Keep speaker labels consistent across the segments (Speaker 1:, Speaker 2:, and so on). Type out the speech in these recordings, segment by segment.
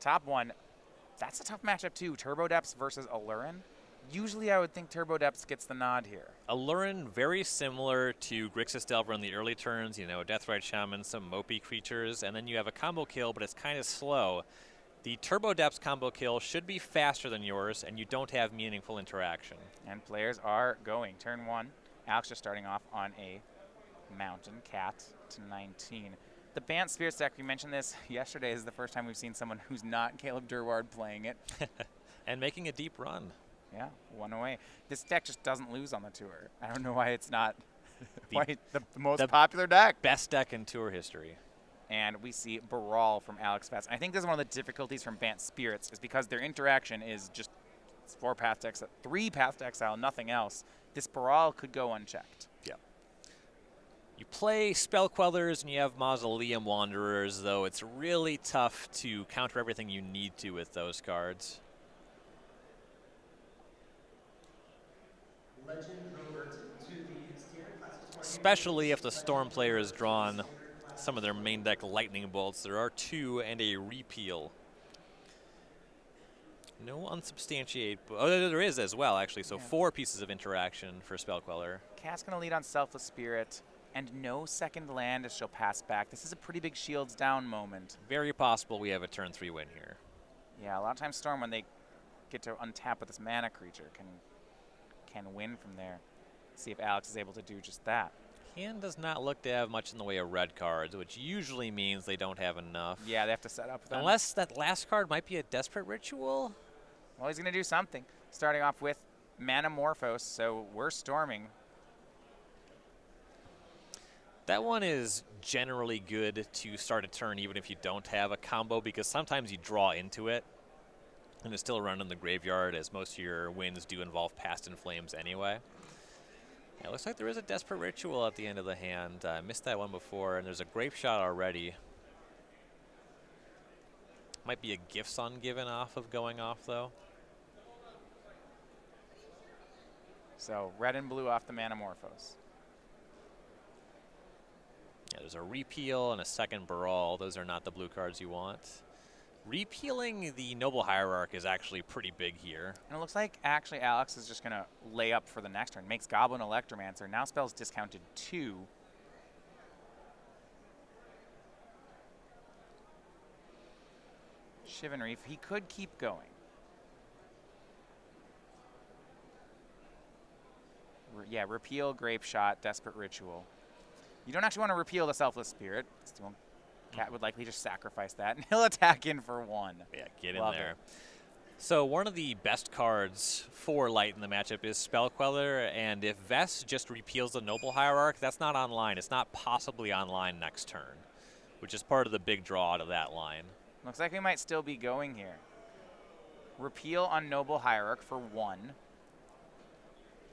Speaker 1: top one, that's a tough matchup too. Turbo Depths versus Allurin. Usually I would think Turbo Depths gets the nod here.
Speaker 2: Allurin, very similar to Grixis Delver in the early turns, Deathrite Shaman, some mopey creatures, and then you have a combo kill, but it's kind of slow. The Turbo Depths combo kill should be faster than yours, and you don't have meaningful interaction.
Speaker 1: And players are going. Turn 1, Alex just starting off on a Mountain Cat to 19. The Bant Spirits deck, we mentioned this yesterday, is the first time we've seen someone who's not Caleb Durward playing it.
Speaker 2: And making a deep run.
Speaker 1: Yeah, one away. This deck just doesn't lose on the tour. I don't know why it's not the most popular deck.
Speaker 2: Best deck in tour history.
Speaker 1: And we see Baral from Alex Vess. I think this is one of the difficulties from Bant Spirits is because their interaction is just 4 path to exile, 3 path to exile, nothing else. This Baral could go unchecked.
Speaker 2: Yeah. You play Spell Quellers and you have Mausoleum Wanderers, though it's really tough to counter everything you need to with those cards. Especially if the Storm player has drawn some of their main deck Lightning Bolts. There are 2 and a Repeal. No unsubstantiate. Oh, there is as well, actually. So 4 pieces of interaction for Spell Queller.
Speaker 1: Cat's going to lead on Selfless Spirit, and no second land as she'll pass back. This is a pretty big shields down moment.
Speaker 2: Very possible we have a turn 3 win here.
Speaker 1: Yeah, a lot of times Storm, when they get to untap with this mana creature, can win from there. See if Alex is able to do just that.
Speaker 2: Hand does not look to have much in the way of red cards, which usually means they don't have enough.
Speaker 1: Yeah, they have to set up then.
Speaker 2: Unless that last card might be a Desperate Ritual.
Speaker 1: Well, he's going to do something. Starting off with Manamorphose, so we're storming.
Speaker 2: That one is generally good to start a turn even if you don't have a combo, because sometimes you draw into it and it's still around in the graveyard, as most of your wins do involve Past in Flames anyway. Yeah, it looks like there is a Desperate Ritual at the end of the hand. I missed that one before, and there's a Grape Shot already. Might be a Gifts Ungiven off of going off, though.
Speaker 1: So red and blue off the Manamorphose.
Speaker 2: Yeah, there's a Repeal and a second Baral. Those are not the blue cards you want. Repealing the Noble Hierarch is actually pretty big here.
Speaker 1: And it looks like actually Alex is just going to lay up for the next turn. Makes Goblin Electromancer. Now spells discounted 2. Shivan Reef. He could keep going. Yeah, repeal, Grape Shot, Desperate Ritual. You don't actually want to repeal the Selfless Spirit. Cat would likely just sacrifice that, and he'll attack in for 1.
Speaker 2: Yeah, get in there. So one of the best cards for light in the matchup is Spell Queller, and if Vess just repeals the Noble Hierarch, that's not online. It's not possibly online next turn, which is part of the big draw out of that line.
Speaker 1: Looks like we might still be going here. Repeal on Noble Hierarch for 1.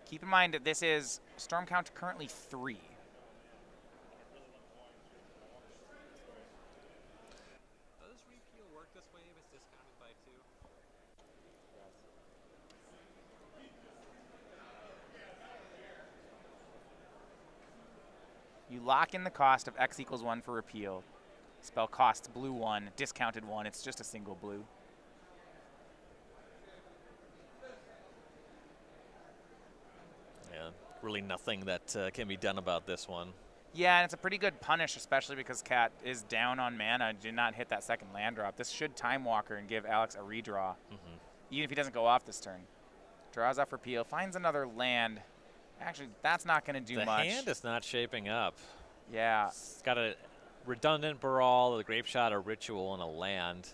Speaker 1: Keep in mind that this is Storm count currently 3.
Speaker 2: Does Repeal work this way if it's discounted by 2?
Speaker 1: You lock in the cost of X equals 1 for repeal. Spell costs blue 1, discounted 1. It's just a single blue.
Speaker 2: Yeah, really nothing that can be done about this one.
Speaker 1: Yeah, and it's a pretty good punish, especially because Cat is down on mana. Did not hit that second land drop. This should Time Walker and give Alex a redraw, even if he doesn't go off this turn. Draws off repeal, finds another land. Actually, that's not going to do much.
Speaker 2: The hand is not shaping up.
Speaker 1: Yeah.
Speaker 2: It's got a redundant Baral, a Grape Shot, a Ritual, and a land.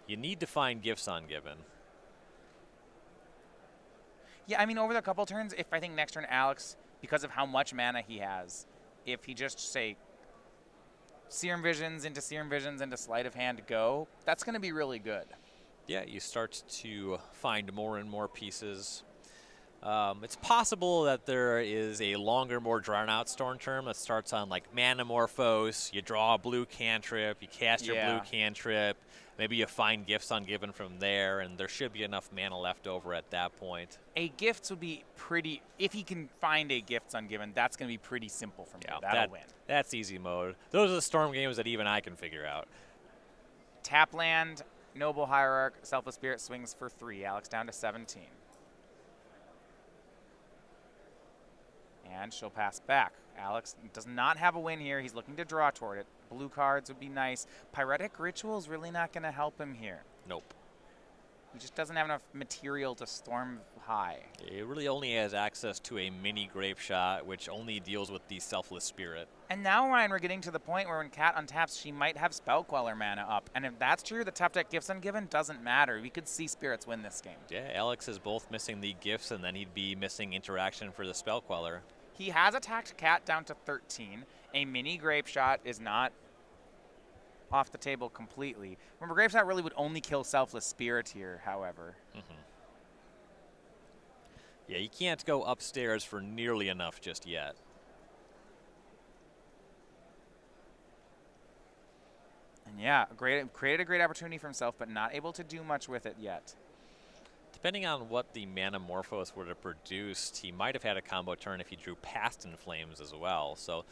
Speaker 2: You need to find Gifts Ungiven.
Speaker 1: Yeah, I mean, over the couple turns, if I think next turn Alex, because of how much mana he has, if he just, say, Serum Visions into Sleight of Hand go, that's going to be really good.
Speaker 2: Yeah, you start to find more and more pieces. It's possible that there is a longer, more drawn-out Storm term that starts on, like, Manamorphose. You draw a blue cantrip, you cast your blue cantrip. Maybe you find Gifts Ungiven from there, and there should be enough mana left over at that point.
Speaker 1: A Gifts would be pretty, if he can find a Gifts Ungiven, that's going to be pretty simple from there. That'll win.
Speaker 2: That's easy mode. Those are the Storm games that even I can figure out.
Speaker 1: Tap land, Noble Hierarch, Selfless Spirit swings for 3. Alex down to 17. And she'll pass back. Alex does not have a win here. He's looking to draw toward it. Blue cards would be nice. Pyretic Ritual is really not going to help him here.
Speaker 2: Nope.
Speaker 1: He just doesn't have enough material to storm high.
Speaker 2: It really only has access to a mini Grape Shot, which only deals with the Selfless Spirit.
Speaker 1: And now, Ryan, we're getting to the point where when Cat untaps, she might have Spell Queller mana up. And if that's true, the top deck Gifts Ungiven doesn't matter. We could see Spirits win this game.
Speaker 2: Yeah, Alex is both missing the Gifts, and then he'd be missing interaction for the Spell Queller.
Speaker 1: He has attacked Cat down to 13. A mini Grape Shot is not off the table completely. Remember, Grape Shot really would only kill Selfless Spirit here, however.
Speaker 2: Yeah, you can't go upstairs for nearly enough just yet.
Speaker 1: And yeah, created a great opportunity for himself, but not able to do much with it yet.
Speaker 2: Depending on what the Manamorphose would have produced, he might have had a combo turn if he drew past In Flames as well. So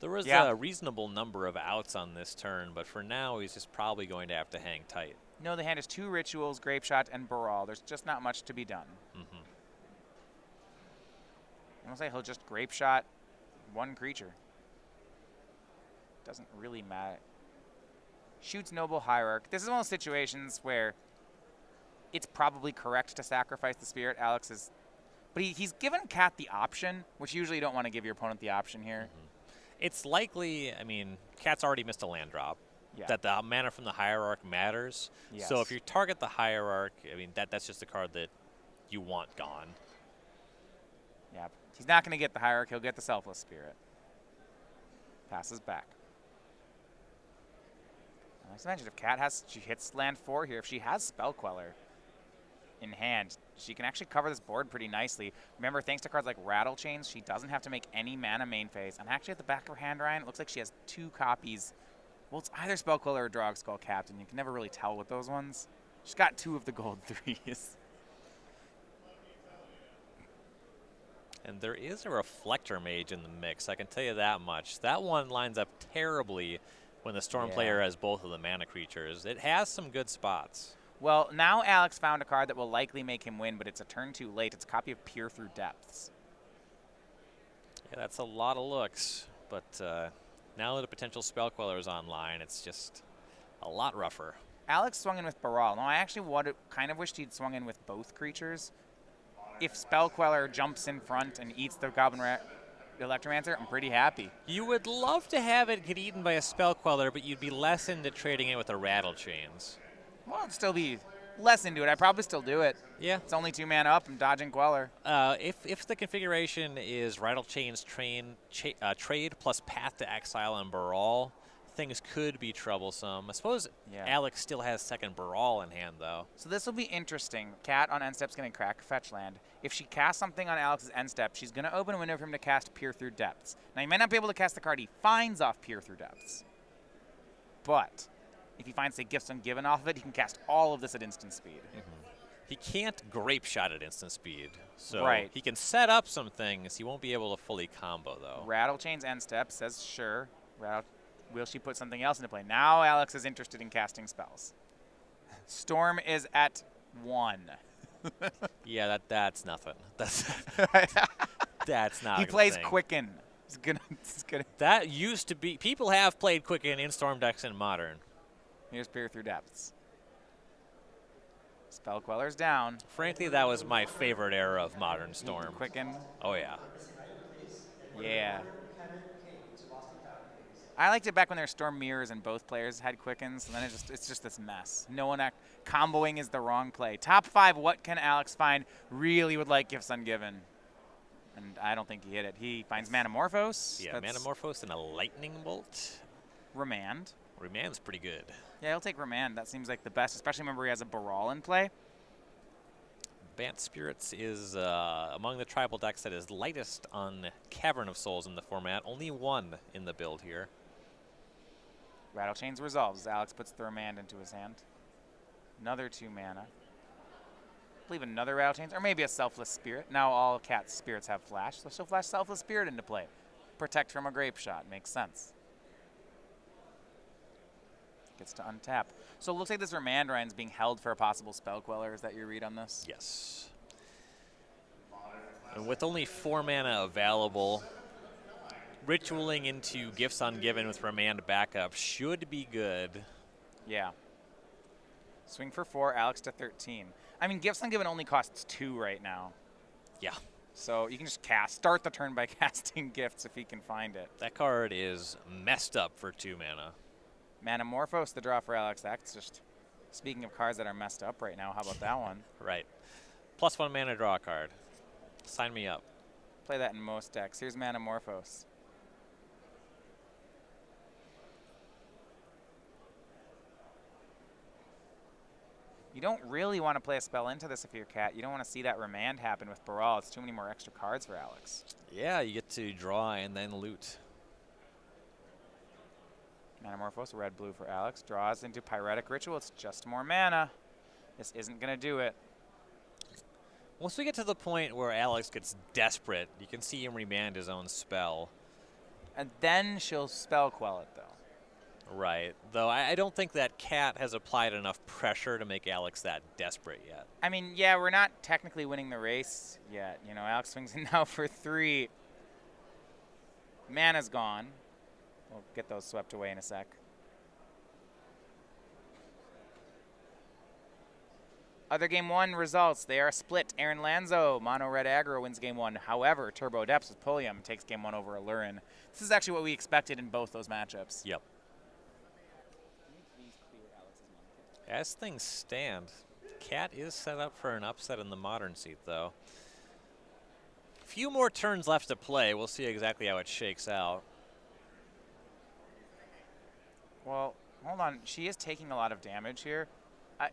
Speaker 2: there was a reasonable number of outs on this turn, but for now, he's just probably going to have to hang tight.
Speaker 1: No, the hand has 2 Rituals, Grape Shot, and Baral. There's just not much to be done. I'm going to say he'll just Grape Shot 1 creature. Doesn't really matter. Shoots Noble Hierarch. This is one of those situations where it's probably correct to sacrifice the Spirit. Alex is... But he's given Cat the option, which usually you don't want to give your opponent the option here.
Speaker 2: It's likely, I mean, Cat's already missed a land drop, that the mana from the Hierarch matters.
Speaker 1: Yes.
Speaker 2: So if you target the Hierarch, I mean, that's just a card that you want gone.
Speaker 1: Yeah, he's not going to get the Hierarch. He'll get the Selfless Spirit. Passes back. Like I mentioned, if Cat she hits land 4 here, if she has Spell Queller in hand, she can actually cover this board pretty nicely. Remember, thanks to cards like Rattle Chains, she doesn't have to make any mana main phase. And actually at the back of her hand, Ryan, it looks like she has 2 copies. Well, it's either Spell Queller or Drog Skull Captain. You can never really tell with those ones. She's got 2 of the gold 3s.
Speaker 2: And there is a Reflector Mage in the mix, I can tell you that much. That one lines up terribly when the Storm player has both of the mana creatures. It has some good spots.
Speaker 1: Well, now Alex found a card that will likely make him win, but it's a turn too late. It's a copy of Peer Through Depths.
Speaker 2: Yeah, that's a lot of looks, but now that a potential Spell Queller is online, it's just a lot rougher.
Speaker 1: Alex swung in with Baral. No, I actually kind of wished he'd swung in with both creatures. If Spell Queller jumps in front and eats the Goblin Electromancer, I'm pretty happy.
Speaker 2: You would love to have it get eaten by a Spell Queller, but you'd be less into trading it with a Rattle Chains.
Speaker 1: Well, I'd still be less into it. I'd probably still do it.
Speaker 2: Yeah.
Speaker 1: It's only 2 mana up. I'm dodging Queller.
Speaker 2: If the configuration is Rattle Chains trade plus Path to Exile and Baral, things could be troublesome. I suppose Alex still has second Baral in hand, though.
Speaker 1: So this will be interesting. Cat on end step's going to crack fetch land. If she casts something on Alex's end step, she's going to open a window for him to cast Peer Through Depths. Now, he might not be able to cast the card he finds off Peer Through Depths. But if he finds, say, Gifts Ungiven off of it, he can cast all of this at instant speed.
Speaker 2: He can't Grape Shot at instant speed. So he can set up some things. He won't be able to fully combo, though.
Speaker 1: Rattle Chains end step says, sure. Will she put something else into play? Now Alex is interested in casting spells. Storm is at 1.
Speaker 2: Yeah, that's nothing. That's not.
Speaker 1: He plays Quicken. He's gonna.
Speaker 2: That used to be. People have played Quicken in Storm decks in Modern.
Speaker 1: Here's Peer Through Depths. Spell Queller's down.
Speaker 2: Frankly, that was my favorite era of Modern Storm.
Speaker 1: Quicken.
Speaker 2: Oh yeah.
Speaker 1: Yeah. I liked it back when there were Storm Mirrors and both players had Quickens, and then it's just this mess. No one comboing is the wrong play. Top 5, what can Alex find? Really would like Gifts Ungiven. And I don't think he hit it. He finds Manamorphose.
Speaker 2: Yeah, Manamorphose and a Lightning Bolt.
Speaker 1: Remand.
Speaker 2: Remand's pretty good.
Speaker 1: Yeah, he'll take Remand. That seems like the best, especially remember he has a Baral in play.
Speaker 2: Bant Spirits is among the tribal decks that is lightest on Cavern of Souls in the format. Only 1 in the build here.
Speaker 1: Rattle Chains resolves. Alex puts the Remand into his hand. Another 2 mana. I believe another Rattle Chains, or maybe a Selfless Spirit. Now all Cat's spirits have flash, so she'll flash Selfless Spirit into play. Protect from a Grape Shot. Makes sense. Gets to untap. So it looks like this Remand Ryan's being held for a possible Spell Queller. Is that your read on this?
Speaker 2: Yes. And with only 4 mana available, ritualing into Gifts Ungiven with Remand backup should be good.
Speaker 1: Yeah. Swing for 4, Alex to 13. I mean, Gifts Ungiven only costs 2 right now.
Speaker 2: Yeah.
Speaker 1: So you can just start the turn by casting Gifts if he can find it.
Speaker 2: That card is messed up for 2 mana.
Speaker 1: Manamorphose, the draw for Alex. That's just, speaking of cards that are messed up right now, how about that one?
Speaker 2: Right. +1 mana draw card. Sign me up.
Speaker 1: Play that in most decks. Here's Manamorphose. You don't really want to play a spell into this if you're Cat. You don't want to see that Remand happen with Baral. It's too many more extra cards for Alex.
Speaker 2: Yeah, you get to draw and then loot.
Speaker 1: Manamorphose, red-blue for Alex. Draws into Pyretic Ritual. It's just more mana. This isn't going to do it.
Speaker 2: Once we get to the point where Alex gets desperate, you can see him remand his own spell.
Speaker 1: And then she'll Spell Quell it, though.
Speaker 2: Right. Though I don't think that Cat has applied enough pressure to make Alex that desperate yet.
Speaker 1: I mean, yeah, we're not technically winning the race yet. You know, Alex swings in now for 3. Mana's gone. We'll get those swept away in a sec. Other game 1 results. They are split. Aaron Lanzo, mono red aggro, wins game 1. However, Turbo Depths with Pulliam takes game 1 over Alurin. This is actually what we expected in both those matchups.
Speaker 2: Yep. As things stand, Cat is set up for an upset in the modern seat, though. Few more turns left to play. We'll see exactly how it shakes out.
Speaker 1: Well, hold on. She is taking a lot of damage here.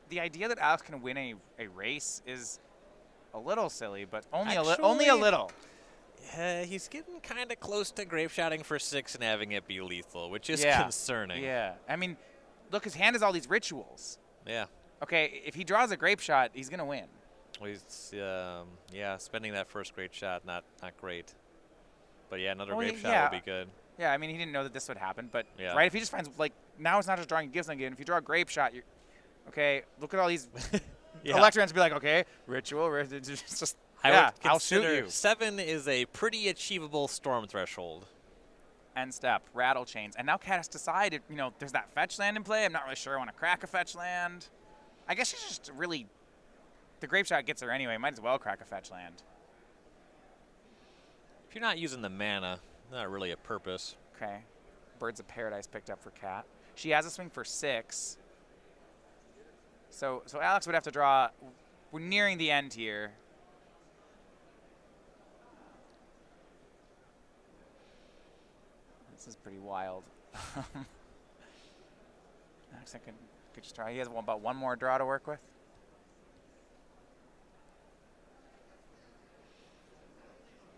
Speaker 1: The idea that Alex can win a race is a little silly, but only a little.
Speaker 2: He's getting kind of close to grape shotting for 6 and having it be lethal, which is
Speaker 1: Yeah.
Speaker 2: concerning.
Speaker 1: Yeah. I mean, look, his hand has all these rituals.
Speaker 2: Yeah.
Speaker 1: Okay, if he draws a grape shot, he's going to win.
Speaker 2: Well, he's, yeah, spending that first grape shot, not great. But yeah, another grape shot would be good.
Speaker 1: Yeah, I mean, he didn't know that this would happen, but
Speaker 2: Yeah.
Speaker 1: right, if he just finds, like, now it's not just drawing gifts again. If you draw a grape shot, you're, okay, look at all these
Speaker 2: Yeah.
Speaker 1: Electrons be like, okay, ritual, it's just, I'll shoot you.
Speaker 2: 7 is a pretty achievable storm threshold.
Speaker 1: End step, rattle chains. And now Cat has decided, you know, there's that fetch land in play. I'm not really sure I want to crack a fetch land. I guess she's just really, the grape shot gets her anyway. Might as well crack a fetch land.
Speaker 2: If you're not using the mana, not really a purpose.
Speaker 1: Okay. Birds of Paradise picked up for Cat. She has a swing for 6. So Alex would have to draw. We're nearing the end here. This is pretty wild. Alex, I could just try. He has about 1 more draw to work with.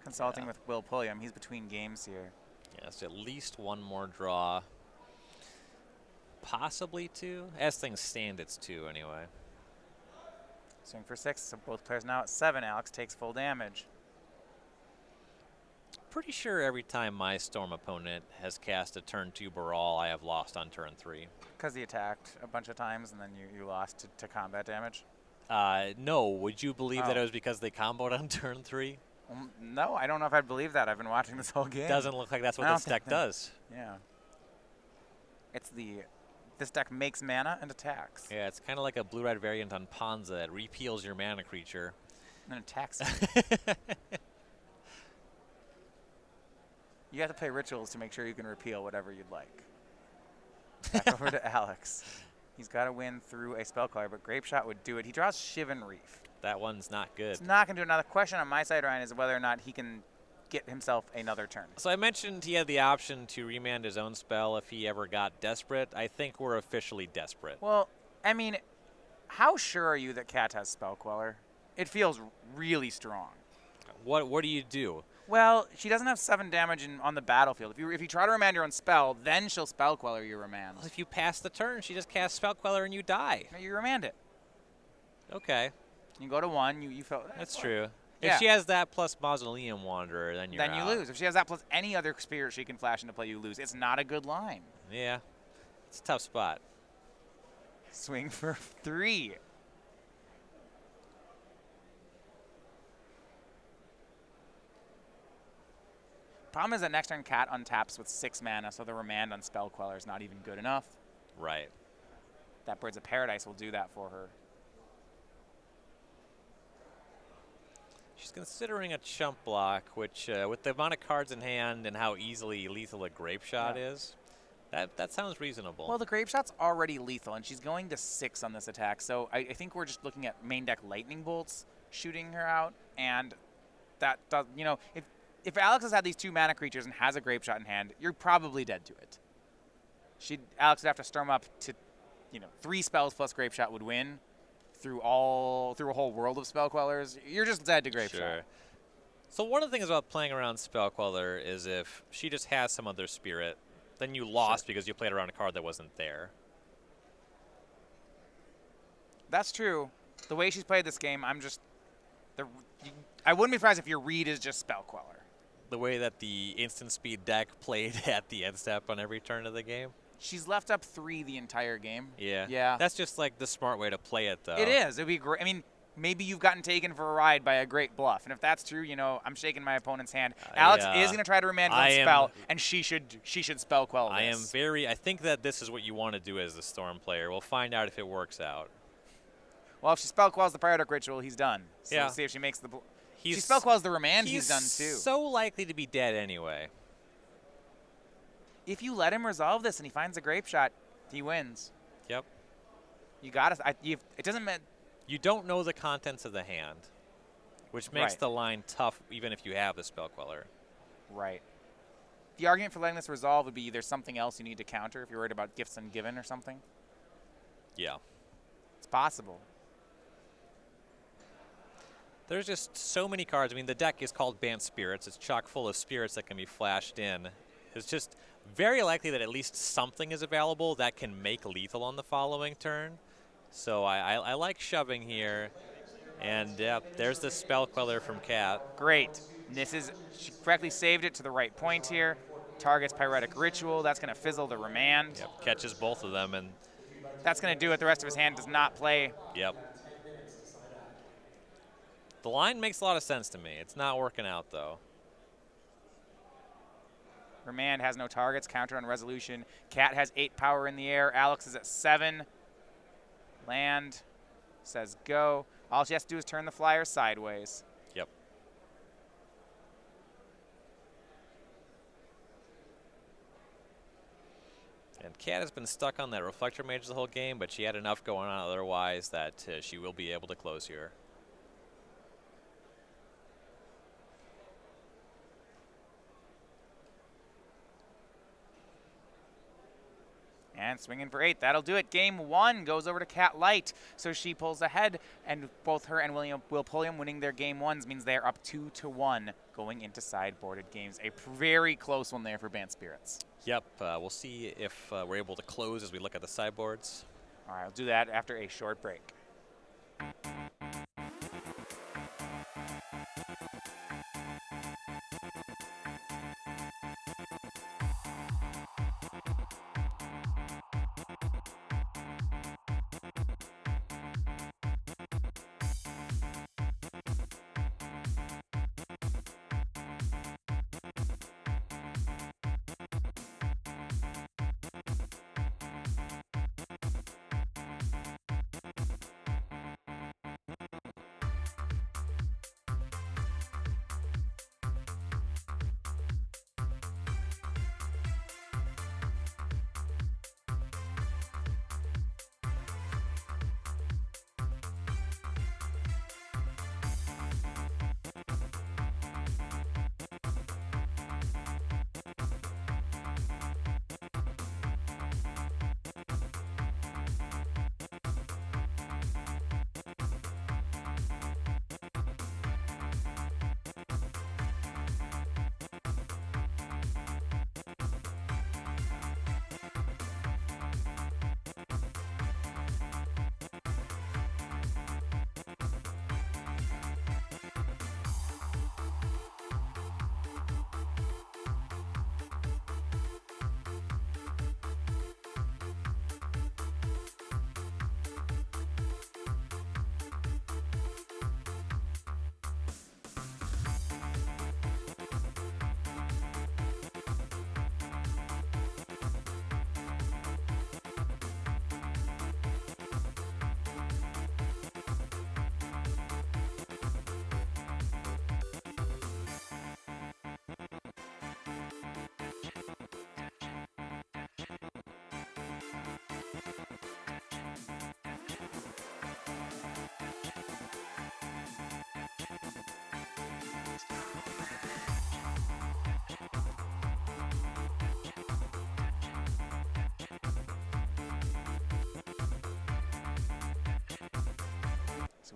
Speaker 1: Consulting with Will Pulliam. He's between games here.
Speaker 2: Yes, at least 1 more draw. Possibly 2. As things stand, it's 2 anyway.
Speaker 1: Swing for 6. So both players now at 7. Alex takes full damage.
Speaker 2: Pretty sure every time my Storm opponent has cast a turn 2 Baral, I have lost on turn 3.
Speaker 1: Because he attacked a bunch of times and then you lost to combat damage?
Speaker 2: No. Would you believe that it was because they comboed on turn 3?
Speaker 1: No, I don't know if I'd believe that. I've been watching this whole game.
Speaker 2: Doesn't look like that's what this deck does.
Speaker 1: Yeah. It's this deck makes mana and attacks.
Speaker 2: Yeah, it's kind of like a blue-red variant on Ponza. It repeals your mana creature.
Speaker 1: And then attacks you. You have to play rituals to make sure you can repeal whatever you'd like. Back over to Alex. He's got to win through a spell color, but Grape Shot would do it. He draws Shivan Reef.
Speaker 2: That one's not good.
Speaker 1: It's not going to do another question on my side, Ryan, is whether or not he can get himself another turn.
Speaker 2: So I mentioned he had the option to remand his own spell if he ever got desperate. I think we're officially desperate.
Speaker 1: Well, I mean, how sure are you that Cat has Spell Queller? It feels really strong.
Speaker 2: What do you do?
Speaker 1: Well, she doesn't have 7 damage on the battlefield. If you try to remand your own spell, then she'll Spell Queller your remand.
Speaker 2: Well, if you pass the turn, she just casts Spell Queller and you die.
Speaker 1: No, you remand it.
Speaker 2: Okay.
Speaker 1: You go to 1. You feel
Speaker 2: that's true.
Speaker 1: Yeah.
Speaker 2: If she has that plus Mausoleum Wanderer, then you're
Speaker 1: you lose. If she has that plus any other spirit she can flash into play, you lose. It's not a good line.
Speaker 2: Yeah. It's a tough spot.
Speaker 1: Swing for 3. Problem is that next turn Cat untaps with 6 mana, so the Remand on Spell Queller is not even good enough.
Speaker 2: Right.
Speaker 1: That Birds of Paradise will do that for her.
Speaker 2: She's considering a chump block, which, with the amount of cards in hand and how easily lethal a Grape Shot is, that sounds reasonable.
Speaker 1: Well, the Grape Shot's already lethal, and she's going to 6 on this attack, so I think we're just looking at main deck Lightning Bolts shooting her out, and that does, you know, if Alex has had these 2 mana creatures and has a Grape Shot in hand, you're probably dead to it. Alex would have to storm up to, 3 spells plus Grape Shot would win. Through a whole world of Spell Quellers, you're just dead to Grape Shot.
Speaker 2: So one of the things about playing around Spell Queller is if she just has some other spirit, then you lost because you played around a card that wasn't there.
Speaker 1: That's true. The way she's played this game, I wouldn't be surprised if your read is just Spell Queller.
Speaker 2: The way that the instant speed deck played at the end step on every turn of the game.
Speaker 1: She's left up 3 the entire game.
Speaker 2: Yeah. That's just like the smart way to play it, though.
Speaker 1: It is. It'd be great. I mean, maybe you've gotten taken for a ride by a great bluff, and if that's true, I'm shaking my opponent's hand. Alex is going to try to remand one spell, and she should Spell Quell this.
Speaker 2: I think that this is what you want to do as the Storm player. We'll find out if it works out.
Speaker 1: Well, if she Spell Quells the Pyrotic Ritual, he's done. So
Speaker 2: yeah.
Speaker 1: We'll see if she makes the. She Spell Quells the Remand, he's done too.
Speaker 2: He's so likely to be dead anyway.
Speaker 1: If you let him resolve this and he finds a Grape Shot, he wins.
Speaker 2: Yep.
Speaker 1: You got to. It doesn't matter.
Speaker 2: You don't know the contents of the hand, which makes the line tough even if you have the Spell Queller.
Speaker 1: Right. The argument for letting this resolve would be there's something else you need to counter if you're worried about Gifts Ungiven or something.
Speaker 2: Yeah.
Speaker 1: It's possible.
Speaker 2: There's just so many cards. I mean, the deck is called Bant Spirits. It's chock full of spirits that can be flashed in. It's just very likely that at least something is available that can make lethal on the following turn. So I like shoving here. And there's the Spell Queller from Cat.
Speaker 1: Great. She correctly saved it to the right point here. Targets Pyretic Ritual. That's going to fizzle the Remand.
Speaker 2: Yep, catches both of them. And
Speaker 1: that's going to do it. The rest of his hand does not play.
Speaker 2: Yep. The line makes a lot of sense to me. It's not working out, though.
Speaker 1: Remand has no targets. Counter on Resolution. Cat has 8 power in the air. Alex is at 7. Land. Says go. All she has to do is turn the flyer sideways.
Speaker 2: Yep. And Cat has been stuck on that Reflector Mage the whole game, but she had enough going on otherwise that she will be able to close here.
Speaker 1: And swinging for 8. That'll do it. Game 1 goes over to Cat Light. So she pulls ahead, and both her and Will Pulliam winning their Game 1s means they're up 2-1 going into sideboarded games. A very close one there for Bant Spirits.
Speaker 2: Yep. We'll see if we're able to close as we look at the sideboards.
Speaker 1: All right, I'll do that after a short break.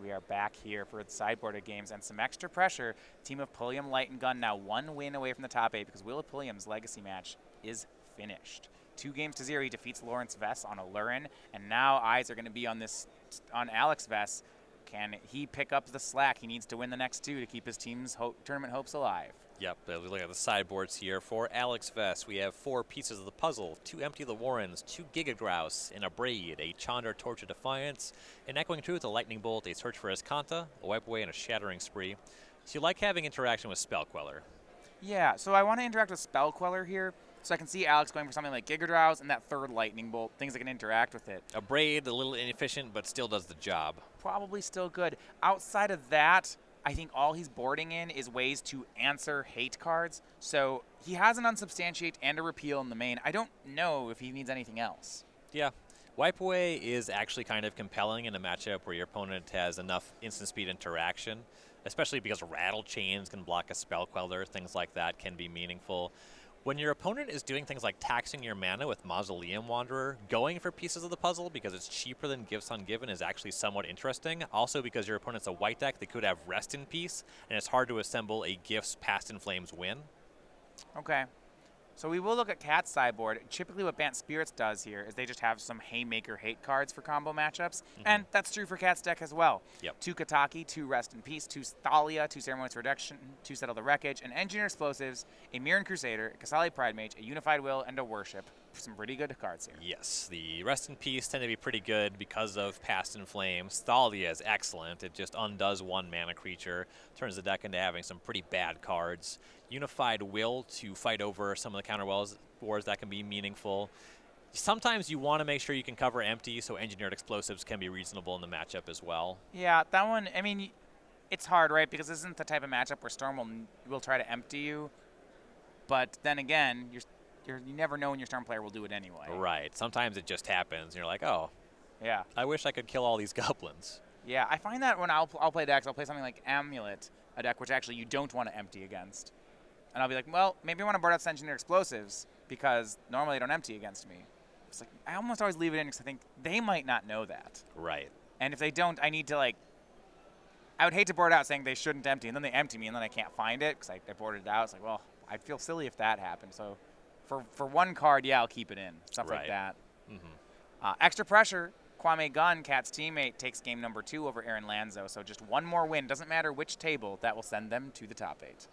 Speaker 1: We are back here for the sideboarded games and some extra pressure. Team of Pulliam, Light, and Gunn now 1 win away from the top 8 because Will of Pulliam's legacy match is finished. 2-0. He defeats Lawrence Vess on a Lurin, and now eyes are going to be on Alex Vess. Can he pick up the slack? He needs to win the next 2 to keep his team's tournament hopes alive.
Speaker 2: Yep, we look at the sideboards here. For Alex Vess, we have 4 pieces of the puzzle, 2 Empty the Warrens, 2 Giga Grouse, an Abrade, a Chandra Torch of Defiance, an Echoing Truth, a Lightning Bolt, a Search for Escanta, a Wipe Away, and a Shattering Spree. So you like having interaction with Spell Queller.
Speaker 1: Yeah, so I want to interact with Spell Queller here, so I can see Alex going for something like Giga Drowse and that 3rd Lightning Bolt, things that can interact with it.
Speaker 2: Abrade, a little inefficient, but still does the job.
Speaker 1: Probably still good. Outside of that, I think all he's boarding in is ways to answer hate cards. So he has an Unsubstantiate and a Repeal in the main. I don't know if he needs anything else.
Speaker 2: Yeah. Wipe Away is actually kind of compelling in a matchup where your opponent has enough instant speed interaction, especially because Rattle Chains can block a Spell Queller. Things like that can be meaningful. When your opponent is doing things like taxing your mana with Mausoleum Wanderer, going for pieces of the puzzle because it's cheaper than Gifts Ungiven is actually somewhat interesting. Also because your opponent's a white deck, they could have Rest in Peace, and it's hard to assemble a Gifts Past in Flames win.
Speaker 1: Okay. So we will look at Cat's sideboard. Typically what Bant Spirits does here is they just have some Haymaker hate cards for combo matchups, and that's true for Cat's deck as well.
Speaker 2: Yep.
Speaker 1: 2 Kataki, 2 Rest in Peace, 2 Thalia, 2 Ceremonious Reduction, 2 Settle the Wreckage, an Engineer Explosives, a Mirren Crusader, a Kasali Pride Mage, a Unified Will, and a Worship. Some pretty good cards here.
Speaker 2: Yes, the Rest in Peace tend to be pretty good because of Past in Flames. Thalia is excellent. It just undoes 1 mana creature, turns the deck into having some pretty bad cards. Unified Will to fight over some of the counter wars that can be meaningful. Sometimes you want to make sure you can cover empty, so Engineered Explosives can be reasonable in the matchup as well.
Speaker 1: Yeah, that one, I mean, it's hard, right? Because this isn't the type of matchup where Storm will try to empty you. But then again, you never know when your Storm player will do it anyway.
Speaker 2: Right. Sometimes it just happens, and you're like, oh,
Speaker 1: yeah,
Speaker 2: I wish I could kill all these goblins.
Speaker 1: Yeah, I find that when I'll play decks, I'll play something like Amulet, a deck which actually you don't want to empty against. And I'll be like, well, maybe I want to board out Engineered Explosives because normally they don't empty against me. It's like, I almost always leave it in because I think they might not know that.
Speaker 2: Right.
Speaker 1: And if they don't, I need to, like, I would hate to board out saying they shouldn't empty, and then they empty me, and then I can't find it because I boarded it out. It's like, well, I'd feel silly if that happened. So for 1 card, yeah, I'll keep it in. Stuff like that. Extra pressure. Kwame Gunn, Cat's teammate, takes game number 2 over Aaron Lanzo. So just 1 more win. Doesn't matter which table. That will send them to the top 8.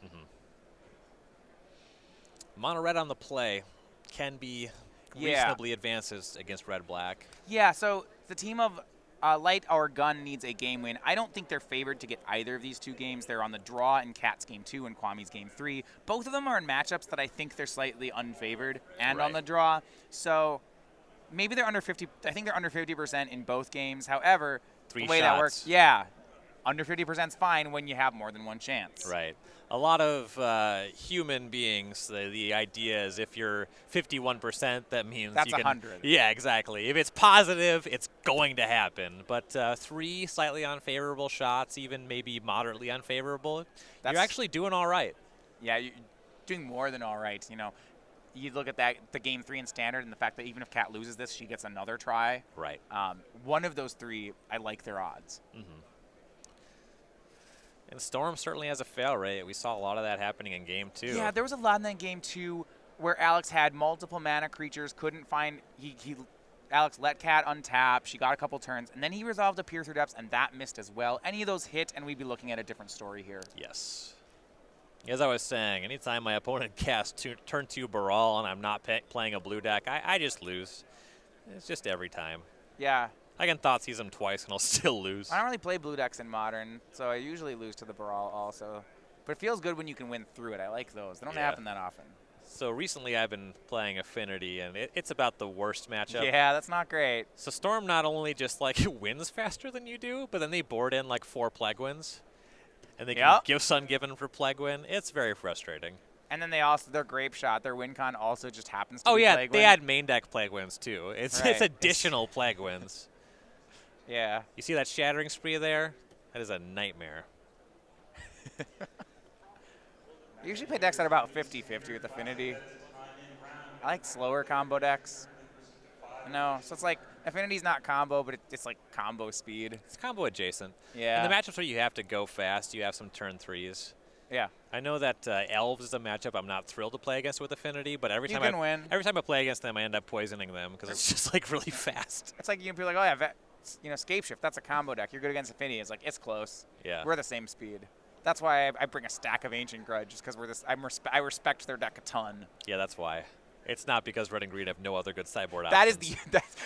Speaker 2: Mono red on the play can be reasonably advances against red-black.
Speaker 1: Yeah, so the team of Light or Gunn needs a game win. I don't think they're favored to get either of these 2 games. They're on the draw in Cat's game 2 and Kwame's game 3. Both of them are in matchups that I think they're slightly unfavored and on the draw. So maybe they're under 50. I think they're under 50% in both games. However, the way that works, under 50% is fine when you have more than 1 chance.
Speaker 2: Right. A lot of human beings, the idea is if you're 51%, that means
Speaker 1: that's
Speaker 2: you can,
Speaker 1: 100.
Speaker 2: Yeah, exactly. If it's positive, it's going to happen. But 3 slightly unfavorable shots, even maybe moderately unfavorable, you're actually doing all right.
Speaker 1: Yeah, you're doing more than all right. You know, you look at the game 3 in standard and the fact that even if Cat loses this, she gets another try.
Speaker 2: Right.
Speaker 1: One of those 3, I like their odds.
Speaker 2: And Storm certainly has a fail rate. We saw a lot of that happening in game 2.
Speaker 1: Yeah, there was a lot in that game 2 where Alex had multiple mana creatures, couldn't find Alex let Cat untap, she got a couple turns, and then he resolved a Peer Through Depths, and that missed as well. Any of those hit, and we'd be looking at a different story here.
Speaker 2: Yes. As I was saying, anytime my opponent casts turn 2 Baral and I'm not playing a blue deck, I just lose. It's just every time.
Speaker 1: Yeah.
Speaker 2: I can Thoughtseize him twice and I'll still lose.
Speaker 1: I don't really play blue decks in Modern, so I usually lose to the Baral also. But it feels good when you can win through it. I like those. They don't happen that often.
Speaker 2: So recently I've been playing Affinity, and it's about the worst matchup.
Speaker 1: Yeah, that's not great.
Speaker 2: So Storm not only just like wins faster than you do, but then they board in like 4 Plaguewinds. And they can give Ungiven for Plaguewin. It's very frustrating.
Speaker 1: And then they also, their Grape Shot, their win con also just happens to be Plaguewin.
Speaker 2: They add main deck Plaguewinds too. It's additional Plaguewinds.
Speaker 1: Yeah.
Speaker 2: You see that Shattering Spree there? That is a nightmare.
Speaker 1: I usually play decks at about 50-50 with Affinity. I like slower combo decks. No, so it's like Affinity's not combo, but it's like combo speed.
Speaker 2: It's combo adjacent.
Speaker 1: Yeah.
Speaker 2: In the matchups where you have to go fast, you have some turn 3s.
Speaker 1: Yeah.
Speaker 2: I know that Elves is a matchup I'm not thrilled to play against with Affinity, but every time I play against them, I end up poisoning them because it's just like really fast.
Speaker 1: It's like you can be like, oh yeah, Scape Shift, that's a combo deck. You're good against Affinity. It's like, it's close.
Speaker 2: Yeah.
Speaker 1: We're the same speed. That's why I bring a stack of Ancient Grudge, just because I respect their deck a ton.
Speaker 2: Yeah, that's why. It's not because red and green have no other good sideboard
Speaker 1: That
Speaker 2: options.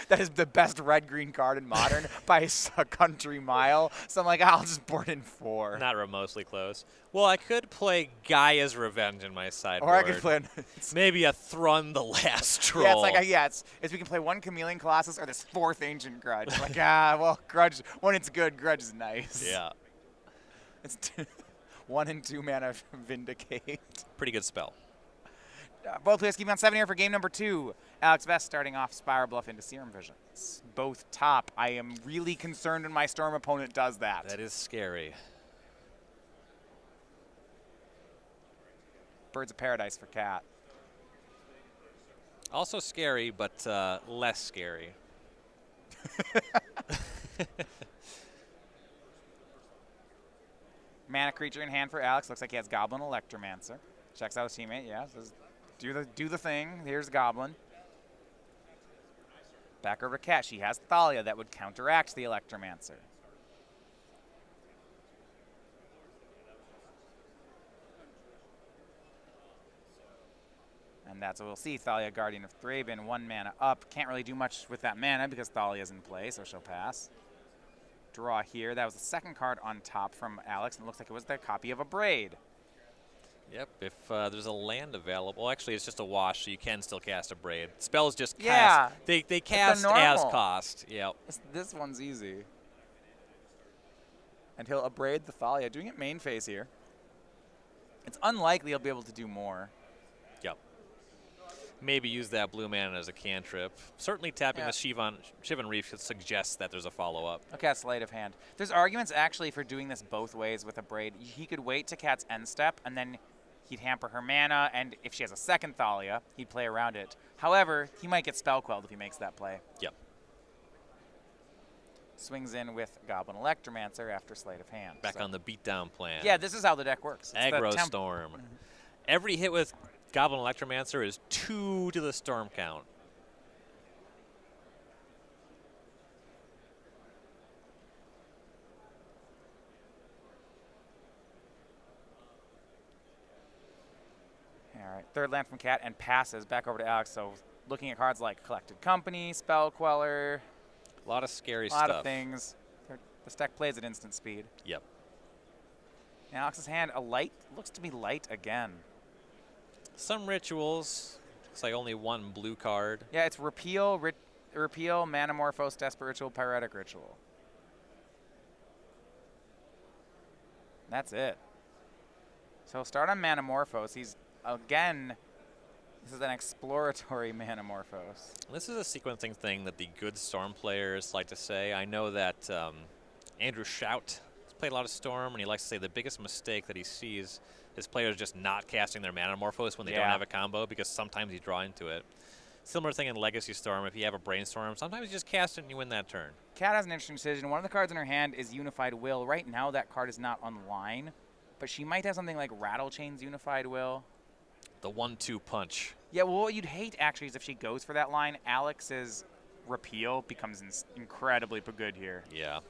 Speaker 1: that is the best red-green card in Modern by a country mile. So I'm like, I'll just board in 4.
Speaker 2: Not remotely close. Well, I could play Gaia's Revenge in my sideboard.
Speaker 1: Or I could play
Speaker 2: maybe a Thrun the Last Troll.
Speaker 1: Yeah, it's we can play 1 Chameleon Colossus or this 4th Ancient Grudge. Like, well, Grudge, when it's good, Grudge is nice.
Speaker 2: Yeah.
Speaker 1: It's 1 and 2 mana Vindicate.
Speaker 2: Pretty good spell.
Speaker 1: Both players keeping on 7 here for game number 2. Alex Vess starting off Spiral Bluff into Serum Visions. Both top. I am really concerned when my Storm opponent does that.
Speaker 2: That is scary.
Speaker 1: Birds of Paradise for Cat.
Speaker 2: Also scary, but less scary.
Speaker 1: Mana creature in hand for Alex. Looks like he has Goblin Electromancer. Checks out his teammate. Yeah, says, do the thing. Here's Goblin. Back over to Cat. She has Thalia that would counteract the Electromancer. And that's what we'll see. Thalia, Guardian of Thraben, 1 mana up. Can't really do much with that mana because Thalia's in play, so she'll pass. Draw here. That was the second card on top from Alex, and it looks like it was the copy of a Braid.
Speaker 2: Yep, if there's a land available. Actually, it's just a wash, so you can still cast a Braid. Spells just cast.
Speaker 1: Yeah.
Speaker 2: They cast as cost. Yep.
Speaker 1: This one's easy. And he'll Abrade the Thalia, doing it main phase here. It's unlikely he'll be able to do more.
Speaker 2: Yep. Maybe use that blue mana as a cantrip. Certainly tapping the Shivan Reef suggests that there's a follow-up.
Speaker 1: Okay, Sleight of Hand. There's arguments actually for doing this both ways with a Braid. He could wait to Cat's end step, and then he'd hamper her mana, and if she has a second Thalia, he'd play around it. However, he might get spell quelled if he makes that play.
Speaker 2: Yep.
Speaker 1: Swings in with Goblin Electromancer after Sleight of Hand.
Speaker 2: Back on the beatdown plan.
Speaker 1: Yeah, this is how the deck works. It's
Speaker 2: Aggro Storm. Every hit with Goblin Electromancer is 2 to the Storm count.
Speaker 1: All right, third land from Cat and passes back over to Alex. So looking at cards like Collected Company, Spell Queller.
Speaker 2: A lot of scary
Speaker 1: stuff. A lot
Speaker 2: stuff.
Speaker 1: of things. This deck plays at instant speed.
Speaker 2: Yep.
Speaker 1: And Alex's hand, a light, looks to be light again.
Speaker 2: Some rituals. Looks like only 1 blue card.
Speaker 1: Yeah, it's Repeal, Manamorphose, Desperate Ritual, Pyretic Ritual. That's it. So start on Manamorphose. He's, again, this is an exploratory Manamorphose.
Speaker 2: This is a sequencing thing that the good Storm players like to say. I know that Andrew Shout has played a lot of Storm, and he likes to say the biggest mistake that he sees is players just not casting their Manamorphose when they don't have a combo, because sometimes you draw into it. Similar thing in Legacy Storm. If you have a Brainstorm, sometimes you just cast it and you win that turn.
Speaker 1: Cat has an interesting decision. One of the cards in her hand is Unified Will. Right now, that card is not online, but she might have something like Rattlechain's Unified Will.
Speaker 2: The 1-2 punch.
Speaker 1: Yeah, well, what you'd hate, actually, is if she goes for that line, Alex's Repeal becomes incredibly good here.
Speaker 2: Yeah.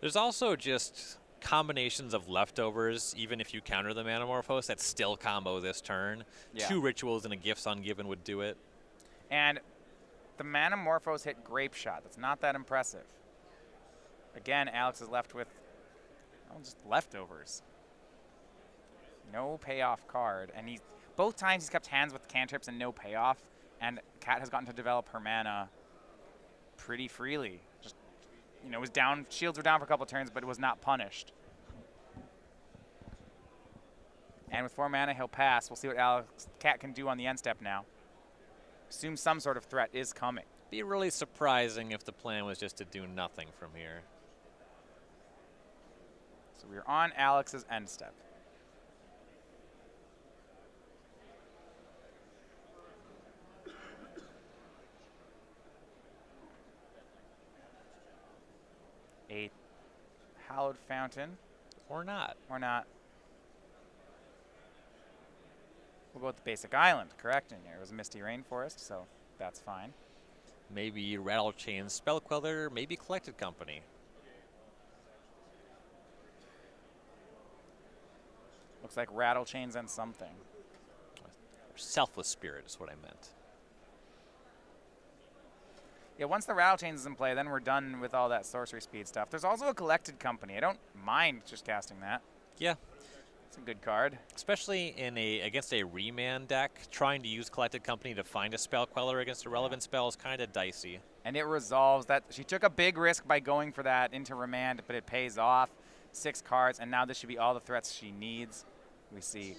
Speaker 2: There's also just combinations of leftovers, even if you counter the Manamorphose, that still combo this turn. Yeah. 2 rituals and a Gifts Ungiven would do it.
Speaker 1: And the Manamorphose hit Grape Shot. That's not that impressive. Again, Alex is left with just leftovers. No payoff card. And both times he's kept hands with cantrips and no payoff. And Cat has gotten to develop her mana pretty freely. Just, it was down. Shields were down for a couple turns, but it was not punished. And with 4 mana, he'll pass. We'll see what Cat can do on the end step now. Assume some sort of threat is coming.
Speaker 2: Be really surprising if the plan was just to do nothing from here.
Speaker 1: So we're on Alex's end step. Hallowed Fountain.
Speaker 2: Or not.
Speaker 1: Or not. We'll go with the basic island, correct? And it was a Misty Rainforest, so that's fine.
Speaker 2: Maybe Rattle Chain, Spell Queller, maybe Collected Company.
Speaker 1: Looks like Rattle Chains and something.
Speaker 2: Selfless Spirit is what I meant.
Speaker 1: Yeah, once the Rattle Chains is in play, then we're done with all that sorcery speed stuff. There's also a Collected Company. I don't mind just casting that.
Speaker 2: Yeah.
Speaker 1: It's a good card.
Speaker 2: Especially against a Remand deck, trying to use Collected Company to find a Spell Queller against a relevant spell is kind of dicey.
Speaker 1: And it resolves that. She took a big risk by going for that into Remand, but it pays off. 6 cards, and now this should be all the threats she needs. We see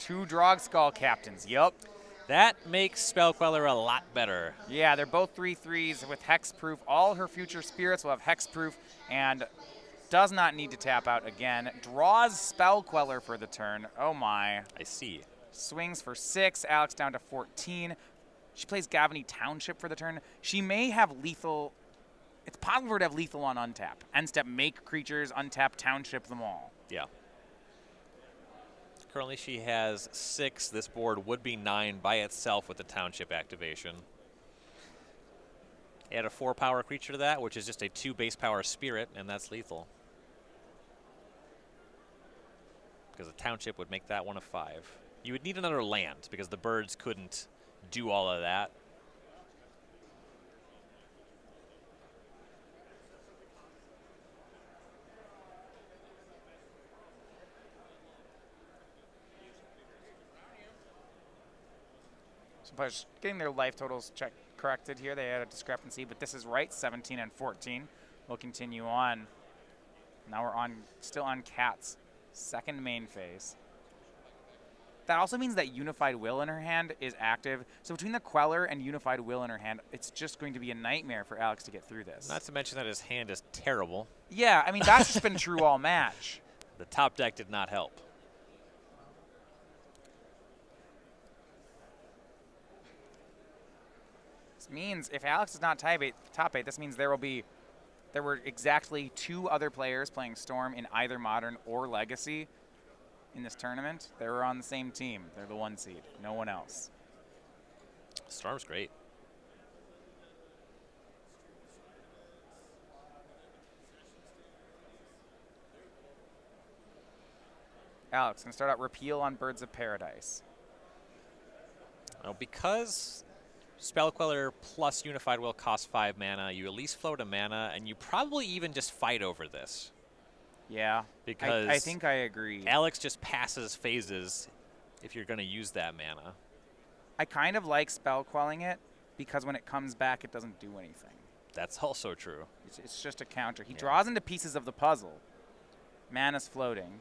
Speaker 1: 2 Drog Skull Captains. Yup.
Speaker 2: That makes Spell Queller a lot better.
Speaker 1: Yeah, they're both 3/3s with Hexproof. All her future spirits will have Hexproof and does not need to tap out again. Draws Spell Queller for the turn. Oh my.
Speaker 2: I see.
Speaker 1: Swings for 6. Alex down to 14. She plays Gavany Township for the turn. She may have lethal. It's possible for her to have lethal on untap. End step, make creatures, untap, Township them all.
Speaker 2: Yeah. Currently she has 6. This board would be 9 by itself with the Township activation. Add a 4-power creature to that, which is just a 2 base power spirit, and that's lethal. Because the Township would make that one a 5. You would need another land, because the birds couldn't do all of that.
Speaker 1: So getting their life totals corrected here. They had a discrepancy, but this is right, 17 and 14. We'll continue on. Now we're still on Cat's second main phase. That also means that Unified Will in her hand is active. So between the Queller and Unified Will in her hand, it's just going to be a nightmare for Alex to get through this.
Speaker 2: Not to mention that his hand is terrible.
Speaker 1: Yeah, I mean, that's just been true all match.
Speaker 2: The top deck did not help.
Speaker 1: This means if Alex is not top 8, this means there were exactly 2 other players playing Storm in either Modern or Legacy in this tournament. They were on the same team. They're the 1 seed. No one else.
Speaker 2: Storm's great.
Speaker 1: Alex, going to start out Repeal on Birds of Paradise.
Speaker 2: Now, because Spell Queller plus Unified Will costs 5 mana, you at least float a mana, and you probably even just fight over this.
Speaker 1: Yeah,
Speaker 2: because
Speaker 1: I think I agree.
Speaker 2: Alex just passes phases if you're going to use that mana.
Speaker 1: I kind of like spell quelling it because when it comes back, it doesn't do anything.
Speaker 2: That's also true.
Speaker 1: It's just a counter. He draws into pieces of the puzzle. Mana's floating.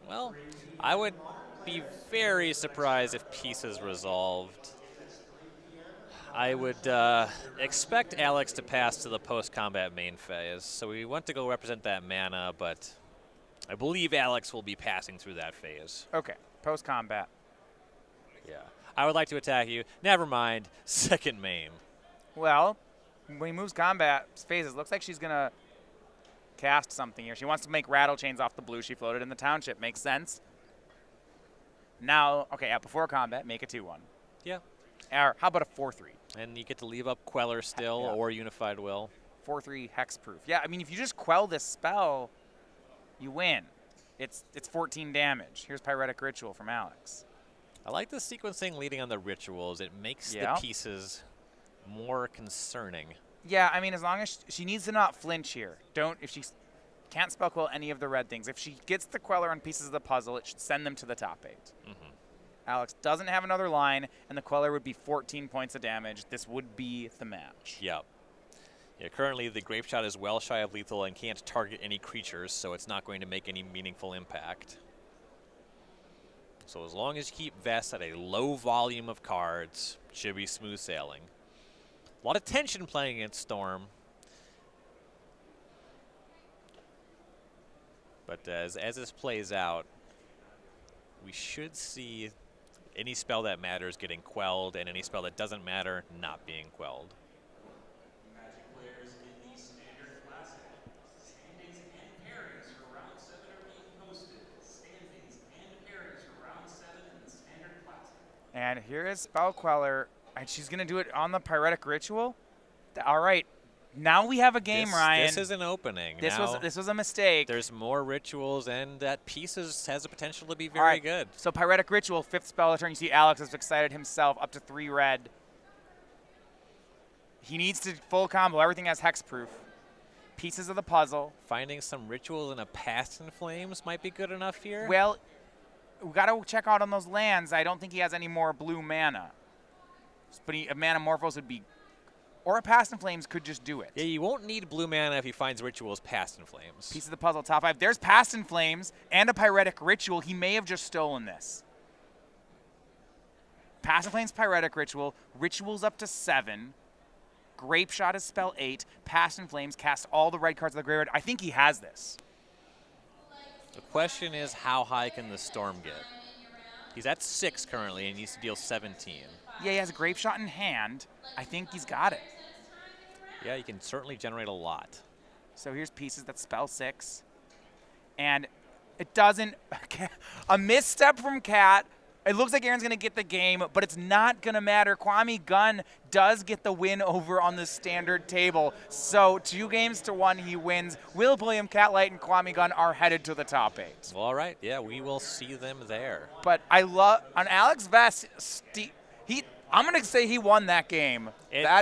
Speaker 2: Well, I would be very surprised if pieces resolved. I would expect Alex to pass to the post-combat main phase. So we want to go represent that mana, but I believe Alex will be passing through that phase.
Speaker 1: Okay, post-combat.
Speaker 2: Yeah. I would like to attack you. Never mind. Second main.
Speaker 1: Well, when he moves combat phases, looks like she's going to cast something here. She wants to make Rattle Chains off the blue she floated in the Township. Makes sense. Now, okay, before combat, make a 2/1.
Speaker 2: Yeah.
Speaker 1: Or how about a 4/3?
Speaker 2: And you get to leave up Queller still or Unified Will.
Speaker 1: 4/3 hexproof. Yeah, I mean, if you just quell this spell, you win. It's 14 damage. Here's Pyretic Ritual from Alex.
Speaker 2: I like the sequencing leading on the rituals. It makes the pieces more concerning.
Speaker 1: Yeah, I mean, as long as she needs to not flinch here. If she can't spell quell any of the red things. If she gets the queller on pieces of the puzzle, it should send them to the top 8.
Speaker 2: Mm-hmm.
Speaker 1: Alex doesn't have another line, and the queller would be 14 points of damage. This would be the match.
Speaker 2: Yep. Yeah, currently the Grape Shot is well shy of lethal and can't target any creatures, so it's not going to make any meaningful impact. So as long as you keep Vess at a low volume of cards, it should be smooth sailing. A lot of tension playing against Storm. But as this plays out, we should see any spell that matters getting quelled and any spell that doesn't matter not being quelled.
Speaker 1: here is Spell Queller, and she's going to do it on the Pyretic Ritual. All right. Now we have a game, Ryan.
Speaker 2: This is an opening.
Speaker 1: This was a mistake.
Speaker 2: There's more rituals, and that piece has the potential to be very good.
Speaker 1: So Pyretic Ritual, 5th spell of the turn. You see Alex is excited himself, up to 3 red. He needs to full combo. Everything has hexproof. Pieces of the puzzle.
Speaker 2: Finding some rituals in a Past in Flames might be good enough here.
Speaker 1: Well, we got to check out on those lands. I don't think he has any more blue mana. But a Manamorphose would be, or a Past in Flames could just do it.
Speaker 2: Yeah, you won't need blue mana if he finds rituals Past in Flames.
Speaker 1: Piece of the puzzle, top 5. There's Past in Flames and a Pyretic Ritual. He may have just stolen this. Past in Flames, Pyretic Ritual. Rituals up to 7. Grape Shot is spell 8. Past in Flames, cast all the red cards of the graveyard. I think he has this.
Speaker 2: The question is, how high can the Storm get? He's at 6 currently and needs to deal 17.
Speaker 1: Yeah, he has a Grape Shot in hand. I think he's got it.
Speaker 2: Yeah, you can certainly generate a lot.
Speaker 1: So here's pieces that spell 6. And it doesn't, a misstep from Cat. It looks like Aaron's going to get the game, but it's not going to matter. Kwame Gunn does get the win over on the standard table. So 2-1, he wins. Will Pulliam, Cat Light, and Kwame Gunn are headed to the top 8.
Speaker 2: Well, all right. Yeah, we will see them there.
Speaker 1: But I love, on Alex Vess, I'm going to say he won that game.